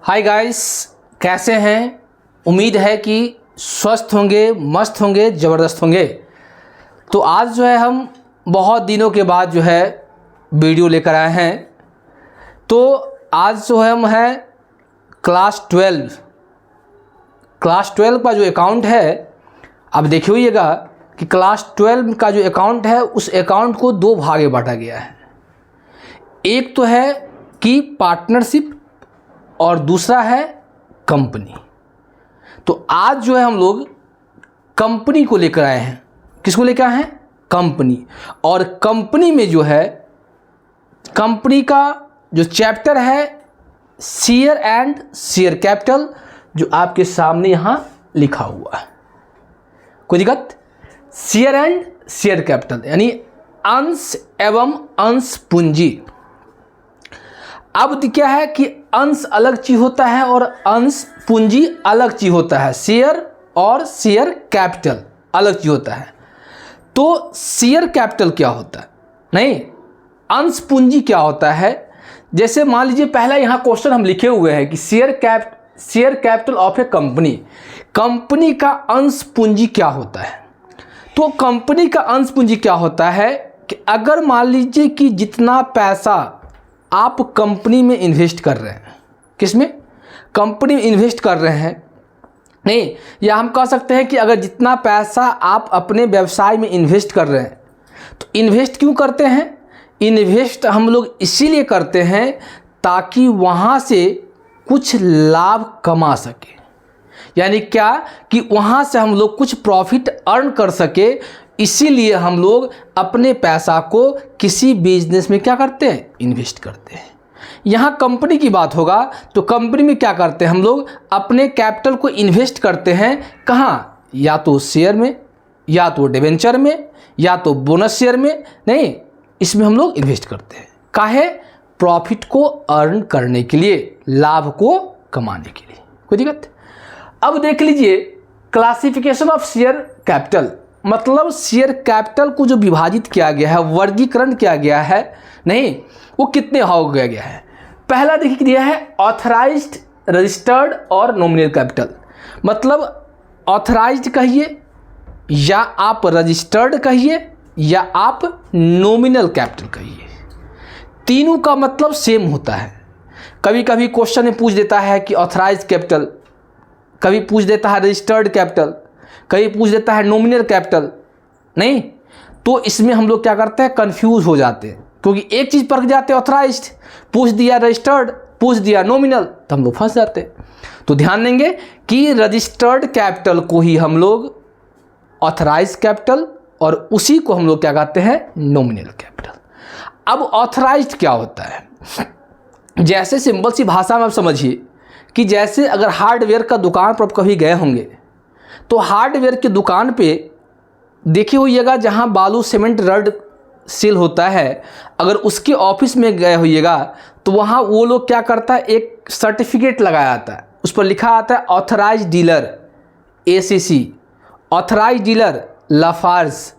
Hi guys, कैसे हैं। उम्मीद है कि स्वस्थ होंगे, मस्त होंगे, ज़बरदस्त होंगे। तो आज जो है हम बहुत दिनों के बाद जो है वीडियो लेकर आए हैं। तो आज जो है हम हैं क्लास 12 का जो अकाउंट है, अब देखिए होइएगा कि क्लास 12 का जो अकाउंट है उस अकाउंट को दो भागे बांटा गया है। एक तो है कि पार्टनरशिप और दूसरा है कंपनी। तो आज जो है हम लोग कंपनी को लेकर आए हैं। किसको लेकर आए हैं? कंपनी। और कंपनी में जो है कंपनी का जो चैप्टर है शेयर एंड शेयर कैपिटल, जो आपके सामने यहाँ लिखा हुआ है। कोई दिक्कत? शेयर एंड शेयर कैपिटल यानी अंश एवं अंश पूंजी। अब क्या है कि अंश अलग चीज होता है और अंश पूंजी अलग चीज होता है। शेयर और शेयर कैपिटल अलग चीज होता है। तो शेयर कैपिटल क्या होता है? नहीं, अंश पूंजी क्या होता है? जैसे मान लीजिए पहला यहाँ क्वेश्चन हम लिखे हुए हैं कि share capital of A company. Company का अंश पूंजी क्या होता है? तो कंपनी का अंश पूंजी क्या होता है कि अगर मान लीजिए कि जितना पैसा आप कंपनी में इन्वेस्ट कर रहे हैं, किसमें? कंपनी में इन्वेस्ट कर रहे हैं। नहीं, या हम कह सकते हैं कि अगर जितना पैसा आप अपने व्यवसाय में इन्वेस्ट कर रहे हैं, तो इन्वेस्ट क्यों करते हैं? इन्वेस्ट हम लोग इसीलिए करते हैं ताकि वहाँ से कुछ लाभ कमा सके। यानी क्या कि वहाँ से हम लोग कुछ प्रॉफिट अर्न कर सके। इसीलिए हम लोग अपने पैसा को किसी बिजनेस में क्या करते हैं? इन्वेस्ट करते हैं। यहाँ कंपनी की बात होगा तो कंपनी में क्या करते हैं? हम लोग अपने कैपिटल को इन्वेस्ट करते हैं। कहाँ? या तो शेयर में, या तो डिबेंचर में, या तो बोनस शेयर में। नहीं, इसमें हम लोग इन्वेस्ट करते हैं। काहे? प्रॉफिट को अर्न करने के लिए, लाभ को कमाने के लिए। कोई दिक्कत? अब देख लीजिए क्लासिफिकेशन ऑफ शेयर कैपिटल, मतलब शेयर कैपिटल को जो विभाजित किया गया है, वर्गीकरण किया गया है, नहीं वो कितने भाग किया गया है। पहला देखिए दिया है ऑथराइज्ड, रजिस्टर्ड और नॉमिनल कैपिटल। मतलब ऑथराइज्ड कहिए, या आप रजिस्टर्ड कहिए, या आप नॉमिनल कैपिटल कहिए। तीनों का मतलब सेम होता है। कभी कभी क्वेश्चन में पूछ देता है कि ऑथराइज्ड कैपिटल, कभी पूछ देता है रजिस्टर्ड कैपिटल, कभी पूछ देता है नॉमिनल कैपिटल। नहीं, तो इसमें हम लोग क्या करते हैं? कंफ्यूज हो जाते हैं, क्योंकि एक चीज़ पर जाते हैं ऑथराइज्ड, पूछ दिया रजिस्टर्ड, पूछ दिया नॉमिनल, तो हम लोग फंस जाते हैं। तो ध्यान देंगे कि रजिस्टर्ड कैपिटल को ही हम लोग ऑथराइज्ड कैपिटल और उसी को हम लोग क्या कहते हैं? Nominal capital. अब ऑथराइज्ड क्या होता है? जैसे सिंपल सी भाषा में आप समझिए कि जैसे अगर हार्डवेयर का दुकान पर आप कभी गए होंगे, तो हार्डवेयर की दुकान पे देखिए होइएगा जहाँ बालू सीमेंट रड सेल होता है, अगर उसके ऑफिस में गए होइएगा तो वहाँ वो लोग क्या करता है? एक सर्टिफिकेट लगाया आता है, उस पर लिखा आता है authorise dealer ACC, authorise dealer Lafarge,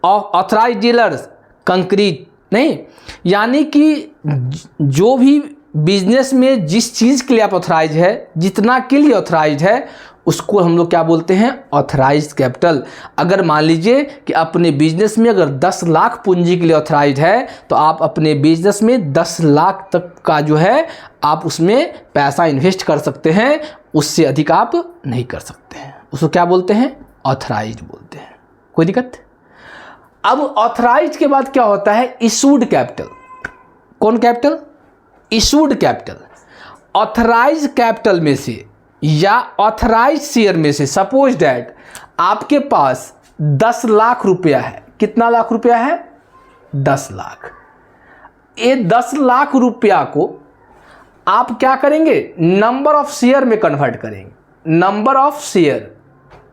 authorise dealer concrete. नहीं, यानी कि जो भी बिजनेस में जिस चीज़ के लिए आप ऑथराइज है, जितना के लिए ऑथराइज है, उसको हम लोग क्या बोलते हैं? Authorised capital. अगर मान लीजिए कि अपने बिजनेस में अगर 10 लाख पूंजी के लिए ऑथराइज है, तो आप अपने बिजनेस में 10 लाख तक का जो है आप उसमें पैसा इन्वेस्ट कर सकते हैं। उससे अधिक आप नहीं कर सकते हैं। उसको क्या बोलते हैं? ऑथराइज्ड बोलते हैं। कोई दिक्कत? अब ऑथराइज्ड के बाद क्या होता है? Issued capital. कौन capital? Issued capital. Authorised capital में से या ऑथराइज शेयर में से, सपोज डैट आपके पास 10 लाख रुपया है। कितना लाख रुपया है? 10 लाख। ये 10 लाख रुपया को आप क्या करेंगे? नंबर ऑफ शेयर में कन्वर्ट करेंगे। नंबर ऑफ शेयर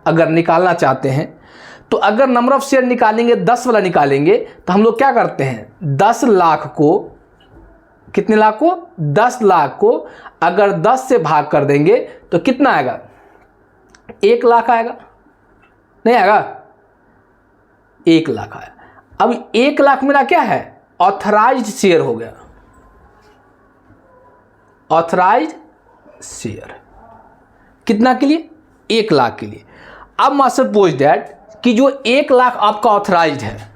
अगर निकालना चाहते हैं तो अगर नंबर ऑफ शेयर निकालेंगे, 10 वाला निकालेंगे, तो हम लोग क्या करते हैं? 10 लाख को, कितने लाख को? 10 लाख को अगर 10 से भाग कर देंगे तो कितना आएगा? 1 लाख आएगा। नहीं आएगा? 1 लाख आया। अब 1 लाख मेरा क्या है? ऑथराइज्ड शेयर हो गया। Authorised share. कितना के लिए? 1 लाख के लिए। अब माय सपोज दैट कि जो 1 लाख आपका ऑथराइज्ड है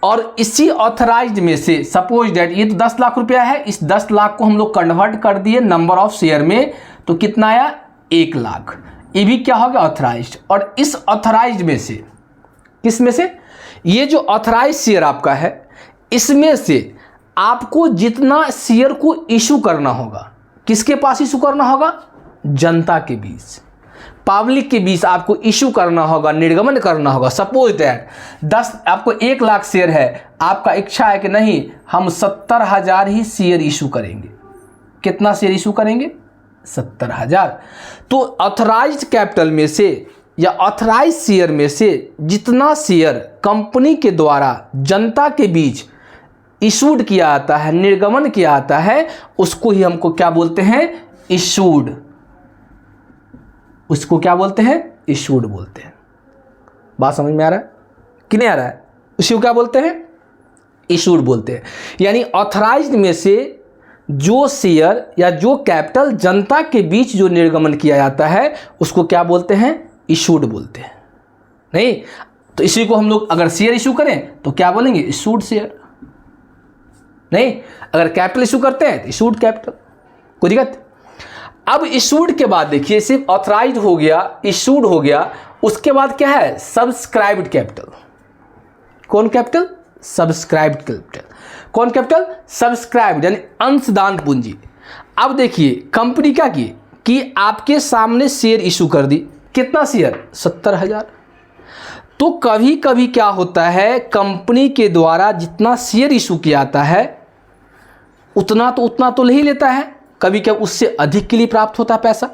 और इसी ऑथराइज्ड में से सपोज दैट ये तो 10 लाख रुपया है, इस 10 लाख को हम लोग कन्वर्ट कर दिए नंबर ऑफ शेयर में, तो कितना आया? 1 लाख। ये भी क्या हो गया? ऑथराइज्ड। और इस ऑथराइज्ड में से, किस में से? ये जो ऑथराइज्ड शेयर आपका है, इसमें से आपको जितना शेयर को इशू करना होगा, किसके पास इशू करना होगा? जनता के बीच, पब्लिक के बीच आपको इशू करना होगा, निर्गमन करना होगा। सपोज दैट 10 आपको 1 लाख शेयर है, आपका इच्छा है कि नहीं हम 70,000 ही शेयर इशू करेंगे। कितना शेयर इशू करेंगे? 70,000। तो ऑथराइज्ड कैपिटल में से या ऑथराइज्ड शेयर में से जितना शेयर कंपनी के द्वारा जनता के बीच इशूड किया जाता है, निर्गमन किया जाता है, उसको ही हमको क्या बोलते हैं? इशूड। उसको क्या बोलते हैं? इशूड बोलते हैं। बात समझ में आ रहा है कि नहीं आ रहा है? उसी को क्या बोलते हैं? इशूड बोलते हैं। यानी ऑथराइज्ड में से जो शेयर या जो कैपिटल जनता के बीच जो निर्गमन किया जाता है, उसको क्या बोलते हैं? इशूड बोलते हैं। नहीं तो इसी को हम लोग अगर शेयर इशू करें तो क्या बोलेंगे? Issued share. नहीं, अगर कैपिटल इशू करते हैं तो इशूड कैपिटल। कोई दिक्कत? अब इशूड के बाद देखिए, सिर्फ ऑथराइज्ड हो गया, इशूड हो गया, उसके बाद क्या है? Subscribed capital. कौन कैपिटल? Subscribed capital. कौन कैपिटल? सब्सक्राइब्ड, यानी अंशदान पूंजी। अब देखिए कंपनी क्या की कि आपके सामने शेयर इशू कर दी। कितना शेयर? 70,000। तो कभी कभी क्या होता है, कंपनी के द्वारा जितना शेयर इशू किया जाता है उतना तो ले ही लेता है। कभी क्या उससे अधिक के लिए प्राप्त होता है पैसा,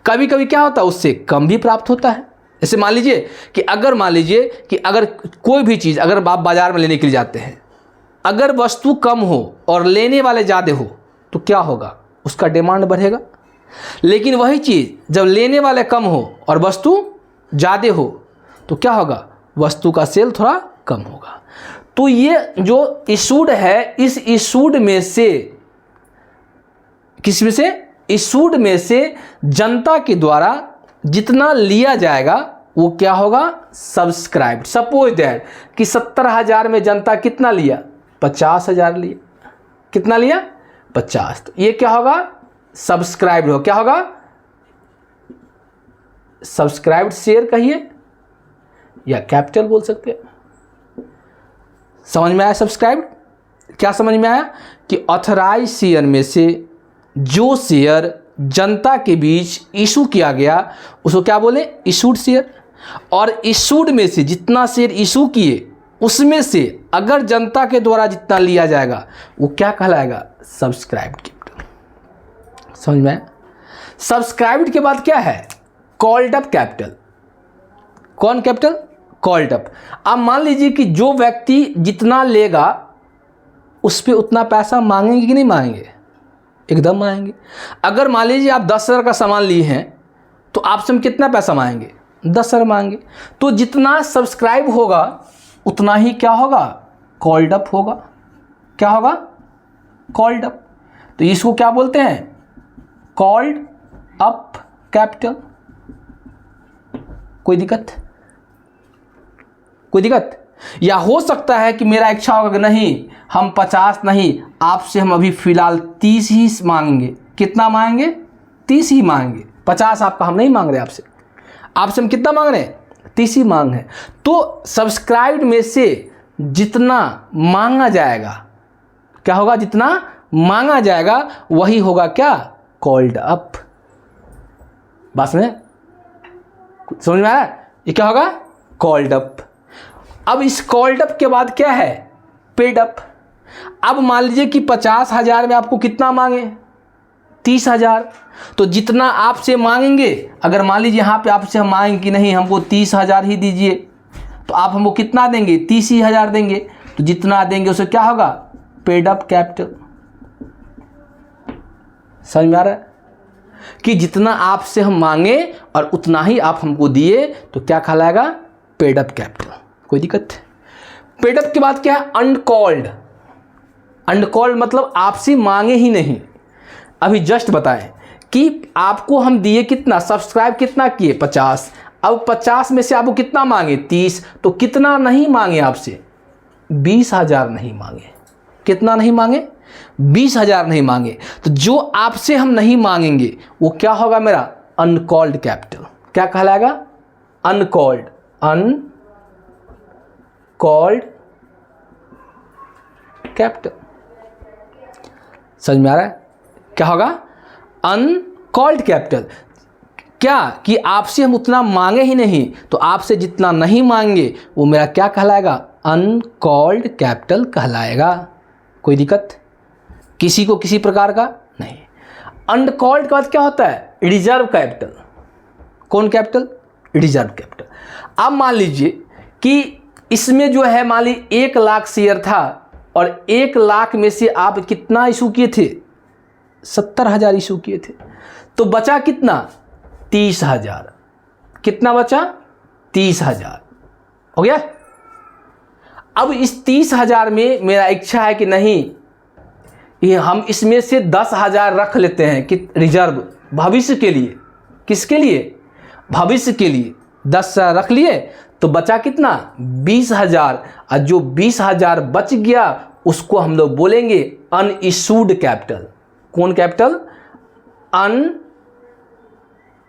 कभी कभी क्या होता है उससे कम भी प्राप्त होता है। जैसे मान लीजिए कि अगर कोई भी चीज़ अगर आप बाजार में लेने के लिए जाते हैं, अगर वस्तु कम हो और लेने वाले ज़्यादा हो तो क्या होगा? उसका डिमांड बढ़ेगा। लेकिन वही चीज़ जब लेने वाले कम हो और वस्तु ज़्यादा हो तो क्या होगा? वस्तु का सेल थोड़ा कम होगा। तो ये जो इशूड है, इस इशूड में से, किस में से? इशूड में से जनता के द्वारा जितना लिया जाएगा वो क्या होगा? सब्सक्राइब्ड। सपोज दैट कि 70,000 में जनता कितना लिया? 50,000 लिया। कितना लिया? 50। तो ये क्या होगा? सब्सक्राइब्ड हो। क्या होगा? सब्सक्राइब्ड शेयर कहिए या कैपिटल बोल सकते हैं। समझ में आया? सब्सक्राइब्ड क्या समझ में आया? कि ऑथराइज्ड शेयर में से जो शेयर जनता के बीच इशू किया गया उसको क्या बोले? Issued share. और इशूड में से जितना शेयर इशू किए उसमें से अगर जनता के द्वारा जितना लिया जाएगा वो क्या कहलाएगा? Subscribed capital. समझ में आया? सब्सक्राइब्ड के बाद क्या है? Called up capital. कौन कैपिटल? Called up. अब मान लीजिए कि जो व्यक्ति जितना लेगा उस पर उतना पैसा मांगेंगे कि नहीं मांगेंगे? एकदम मांगेंगे। अगर मान लीजिए आप 10,000 का सामान लिए हैं तो आपसे हम कितना पैसा मांगेंगे? 10,000 मांगे। तो जितना सब्सक्राइब होगा उतना ही क्या होगा? कॉल्ड अप होगा। क्या होगा? Called up. तो इसको क्या बोलते हैं? Called up capital. कोई दिक्कत? कोई दिक्कत? या हो सकता है कि मेरा इच्छा होगा कि नहीं हम 50 नहीं, आपसे हम अभी फ़िलहाल 30 ही मांगेंगे। कितना मांगेंगे? 30 ही मांगेंगे। 50 आपका हम नहीं मांग रहे आपसे हम कितना मांग रहे हैं? 30 ही मांग है। तो सब्सक्राइब्ड में से जितना मांगा जाएगा क्या होगा? जितना मांगा जाएगा वही होगा क्या? Called up. बस में समझ में आया? ये क्या होगा? Called up. अब इस कॉल्ड अप के बाद क्या है? Paid up. अब मान लीजिए कि 50,000 में आपको कितना मांगे? 30,000। तो जितना आपसे मांगेंगे, अगर मान लीजिए यहाँ पे आपसे हम मांगेंगे कि नहीं हमको 30,000 ही दीजिए, तो आप हमको कितना देंगे? 30,000 देंगे। तो जितना देंगे उसे क्या होगा? Paid up capital. समझ में आ रहा है? कि जितना आपसे हम मांगे और उतना ही आप हमको दिए तो क्या कहलाएगा? Paid up capital. कोई दिक्कत? पेड अप के बाद क्या है? अनकॉल्ड। अनकॉल्ड मतलब आपसे मांगे ही नहीं। अभी जस्ट बताएं कि आपको हम दिए कितना, सब्सक्राइब कितना किए 50, अब 50 में से आपको कितना मांगे 30, तो कितना नहीं मांगे आपसे 20,000 नहीं मांगे। कितना नहीं मांगे 20,000 नहीं मांगे। तो जो आपसे हम नहीं मांगेंगे वो क्या होगा मेरा अनकॉल्ड कैपिटल। क्या कहलाएगा अनकॉल्ड कैपिटल। समझ में आ रहा है क्या होगा अनकॉल्ड कैपिटल। क्या कि आपसे हम उतना मांगे ही नहीं, तो आपसे जितना नहीं मांगे वो मेरा क्या कहलाएगा अनकॉल्ड कैपिटल कहलाएगा। कोई दिक्कत किसी को किसी प्रकार का नहीं। अनकॉल्ड के बाद क्या होता है रिजर्व कैपिटल। कौन कैपिटल रिजर्व कैपिटल। अब मान लीजिए कि इसमें जो है मान लीजिए 1 लाख शेयर था और 1 लाख में से आप कितना इशू किए थे 70,000 इशू किए थे, तो बचा कितना 30,000। कितना बचा 30,000 हो गया। अब इस 30,000 में मेरा इच्छा है कि नहीं ये हम इसमें से 10,000 रख लेते हैं कि रिजर्व भविष्य के लिए। किसके लिए भविष्य के लिए 10 रख लिए, तो बचा कितना 20,000। और जो 20,000 बच गया उसको हम लोग बोलेंगे अनइशूड कैपिटल। कौन कैपिटल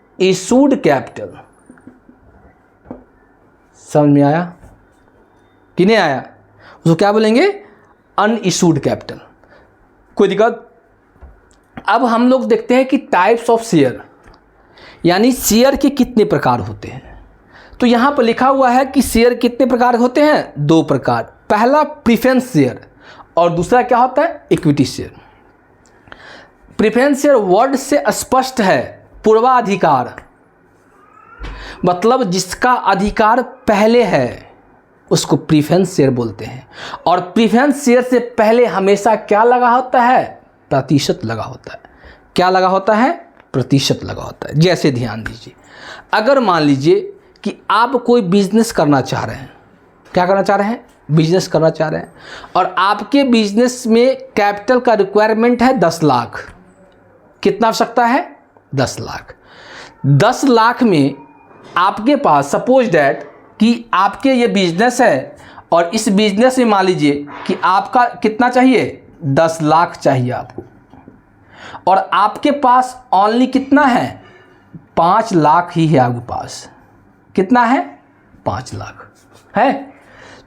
अनइशूड कैपिटल। समझ में आया कि नहीं आया। उसको क्या बोलेंगे अनइशूड कैपिटल। कोई दिक्कत। अब हम लोग देखते हैं कि टाइप्स ऑफ शेयर, यानी शेयर के कितने प्रकार होते हैं। तो यहां पर लिखा हुआ है कि शेयर कितने प्रकार होते हैं 2 प्रकार। पहला प्रीफरेंस शेयर और दूसरा क्या होता है equity share. Preference share word से स्पष्ट है पूर्वाधिकार, मतलब जिसका अधिकार पहले है उसको प्रीफरेंस शेयर बोलते हैं। और प्रीफरेंस शेयर से पहले हमेशा क्या लगा होता है प्रतिशत लगा होता है। क्या लगा होता है प्रतिशत लगा होता है। जैसे ध्यान दीजिए, अगर मान लीजिए कि आप कोई बिजनेस करना चाह रहे हैं, क्या करना चाह रहे हैं बिजनेस करना चाह रहे हैं, और आपके बिजनेस में कैपिटल का रिक्वायरमेंट है 10 लाख। कितना आवश्यकता है 10 लाख। 10 लाख में आपके पास सपोज डैट कि आपके ये बिजनेस है और इस बिजनेस में मान लीजिए कि आपका कितना चाहिए 10 लाख चाहिए आपको, और आपके पास ओनली कितना है 5 लाख ही है आपके पास। कितना है 5 लाख है।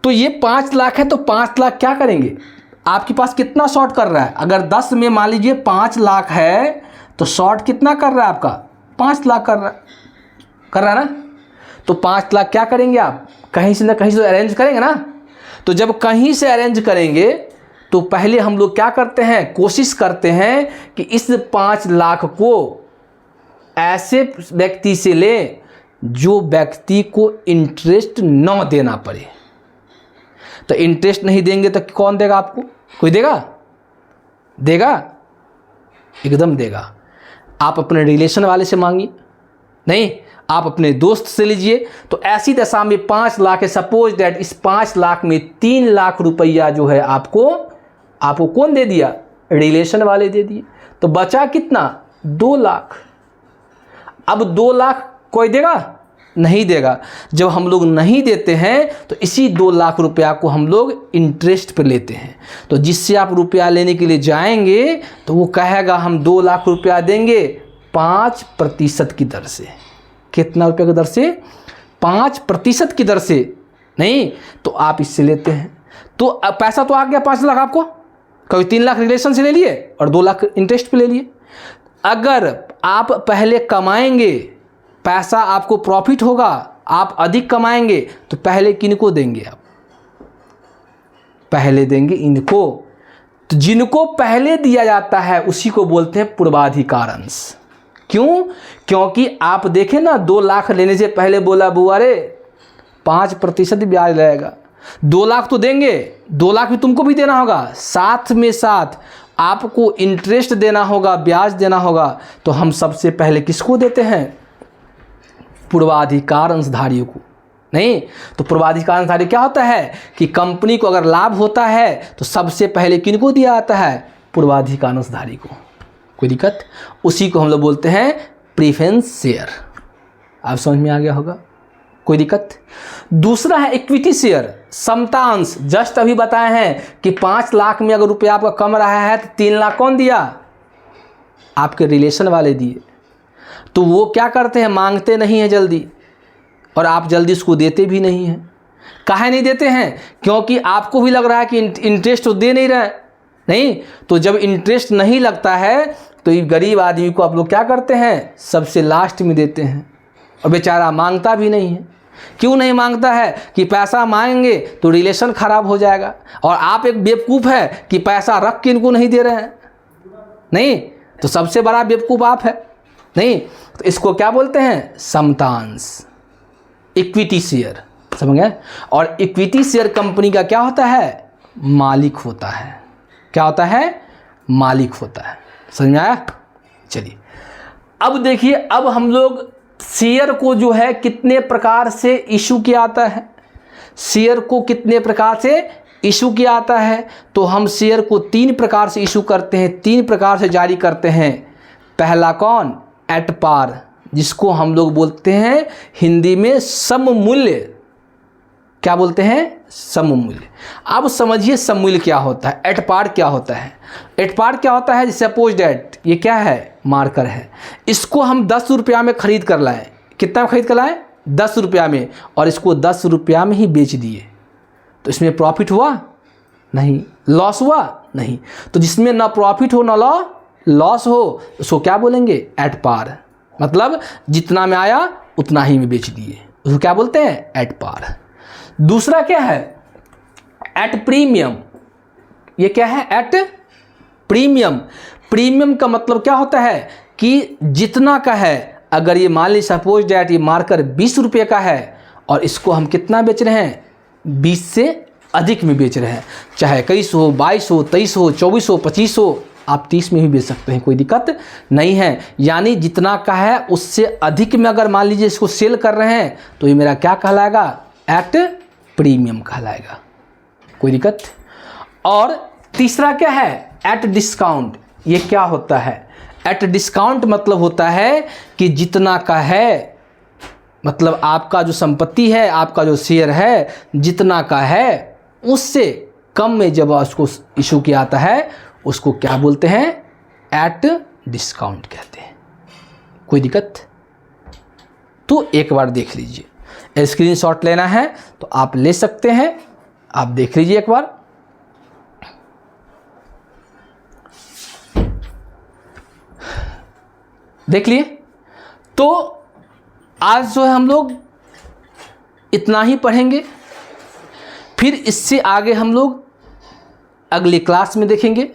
तो ये 5 लाख है, तो 5 लाख क्या करेंगे आपके पास कितना शॉर्ट कर रहा है। अगर 10 में मान लीजिए 5 लाख है तो शॉर्ट कितना कर रहा है आपका 5 लाख कर रहा है ना। तो 5 लाख क्या करेंगे आप कहीं से ना कहीं से अरेंज करेंगे ना। तो जब कहीं से अरेंज करेंगे तो पहले हम लोग क्या करते हैं कोशिश करते हैं कि इस 5 लाख को ऐसे व्यक्ति से लें जो व्यक्ति को इंटरेस्ट न देना पड़े। तो इंटरेस्ट नहीं देंगे तो कौन देगा आपको, कोई देगा एकदम देगा। आप अपने रिलेशन वाले से मांगिए, नहीं आप अपने दोस्त से लीजिए। तो ऐसी दशा में 5 लाख है, सपोज दैट इस 5 लाख में 3 लाख रुपया जो है आपको कौन दे दिया रिलेशन वाले दे दिए। तो बचा कितना 2 लाख। अब 2 लाख कोई देगा नहीं देगा। जब हम लोग नहीं देते हैं तो इसी 2 लाख रुपया को हम लोग इंटरेस्ट पर लेते हैं। तो जिससे आप रुपया लेने के लिए जाएंगे तो वो कहेगा हम 2 लाख रुपया देंगे 5% की दर से। कितना रुपये की दर से 5% की दर से। नहीं तो आप इससे लेते हैं तो पैसा तो आ गया 5 लाख आपको। कभी 3 लाख रिलेशन से ले लिए और 2 लाख इंटरेस्ट पे ले लिए। अगर आप पहले कमाएंगे, पैसा आपको प्रॉफिट होगा, आप अधिक कमाएंगे तो पहले किनको देंगे आप पहले देंगे इनको। तो जिनको पहले दिया जाता है उसी को बोलते हैं पूर्वाधिकार अंश। क्यों? क्योंकि आप देखें ना 2 लाख लेने से पहले बोला बुआ रे 5% ब्याज लगेगा। 2 लाख तो देंगे, 2 लाख भी तुमको भी देना होगा, साथ में साथ आपको इंटरेस्ट देना होगा, ब्याज देना होगा। तो हम सबसे पहले किसको देते हैं पूर्वाधिकार अंशधारियों को। नहीं तो पूर्वाधिकार अंशधारी क्या होता है कि कंपनी को अगर लाभ होता है तो सबसे पहले किनको दिया जाता है पूर्वाधिकार अंशधारी को। कोई दिक्कत? उसी को हम लोग बोलते हैं प्रीफरेंस शेयर। आप समझ में आ गया होगा, कोई दिक्कत? दूसरा है इक्विटी शेयर, समतांश। जस्ट अभी बताए हैं कि 5 लाख में अगर रुपया आपका कम रहा है तो 3 लाख कौन दिया? आपके रिलेशन वाले दिए। तो वो क्या करते हैं, मांगते नहीं हैं जल्दी, और आप जल्दी उसको देते भी नहीं हैं। काहे नहीं देते हैं? क्योंकि आपको भी लग रहा है कि इंटरेस्ट तो दे नहीं रहा है। नहीं, तो जब इंटरेस्ट नहीं लगता है तो ये गरीब आदमी को आप लोग क्या करते हैं, सबसे लास्ट में देते हैं, और बेचारा मांगता भी नहीं है। क्यों नहीं मांगता है? कि पैसा मांगेंगे तो रिलेशन खराब हो जाएगा, और आप एक बेवकूफ़ है कि पैसा रख के इनको नहीं दे रहे हैं। नहीं, तो सबसे बड़ा बेवकूफ़ आप है। नहीं, तो इसको क्या बोलते हैं, समतांश, इक्विटी शेयर। समझ गए? और इक्विटी शेयर कंपनी का क्या होता है, मालिक होता है। क्या होता है? मालिक होता है। समझ में आया? चलिए अब देखिए, अब हम लोग शेयर को जो है कितने प्रकार से इशू किया आता है, शेयर को कितने प्रकार से इशू किया आता है। तो हम शेयर को 3 प्रकार से इशू करते हैं, 3 प्रकार से जारी करते हैं। पहला कौन, एट पार, जिसको हम लोग बोलते हैं हिंदी में सममूल्य। क्या बोलते हैं, सममूल्य। अब समझिए सममूल्य क्या होता है, एट पार क्या होता है। एट पार क्या होता है, सपोज डेट, ये क्या है, मार्कर है। इसको हम 10 रुपया में खरीद कर लाए। कितना में खरीद कर लाए, 10 रुपया में, और इसको 10 रुपया में ही बेच दिए। तो इसमें प्रॉफिट हुआ? नहीं। लॉस हुआ? नहीं। तो जिसमें ना प्रॉफिट हो ना लॉस हो, उसको क्या बोलेंगे, एट पार। मतलब जितना में आया उतना ही में बेच दिए, उसको क्या बोलते हैं, एट पार। दूसरा क्या है, एट प्रीमियम। ये क्या है, एट प्रीमियम। प्रीमियम का मतलब क्या होता है कि जितना का है, अगर ये मान ली सपोज डैट ये मार्कर 20 रुपये का है, और इसको हम कितना बेच रहे हैं, 20 से अधिक में बेच रहे हैं। चाहे 21 हो, 22 हो, 23 हो, 24 हो, 25 हो, आप 30 में भी बेच सकते हैं, कोई दिक्कत नहीं है। यानी जितना का है उससे अधिक में अगर मान लीजिए इसको सेल कर रहे हैं, तो ये मेरा क्या कहलाएगा, एट प्रीमियम कहलाएगा, कोई दिक्कत। और तीसरा क्या है, एट डिस्काउंट। ये क्या होता है, एट डिस्काउंट मतलब होता है कि जितना का है, मतलब आपका जो संपत्ति है, आपका जो शेयर है, जितना का है उससे कम में जब उसको इशू किया आता है, उसको क्या बोलते हैं, एट डिस्काउंट कहते हैं, कोई दिक्कत। तो एक बार देख लीजिए, स्क्रीनशॉट लेना है तो आप ले सकते हैं, आप देख लीजिए एक बार। देख लिए। तो आज जो है हम लोग इतना ही पढ़ेंगे, फिर इससे आगे हम लोग अगली क्लास में देखेंगे।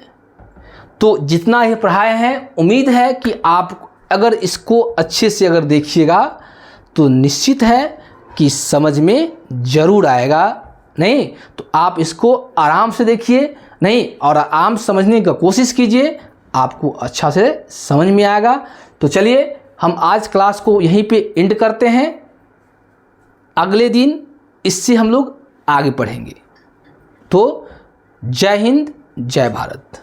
तो जितना ये पढ़ाए हैं, उम्मीद है कि आप अगर इसको अच्छे से अगर देखिएगा तो निश्चित है कि समझ में ज़रूर आएगा। नहीं तो आप इसको आराम से देखिए, नहीं और आराम से समझने की कोशिश कीजिए, आपको अच्छा से समझ में आएगा। तो चलिए हम आज क्लास को यहीं पे एंड करते हैं, अगले दिन इससे हम लोग आगे पढ़ेंगे। तो जय हिंद, जय भारत।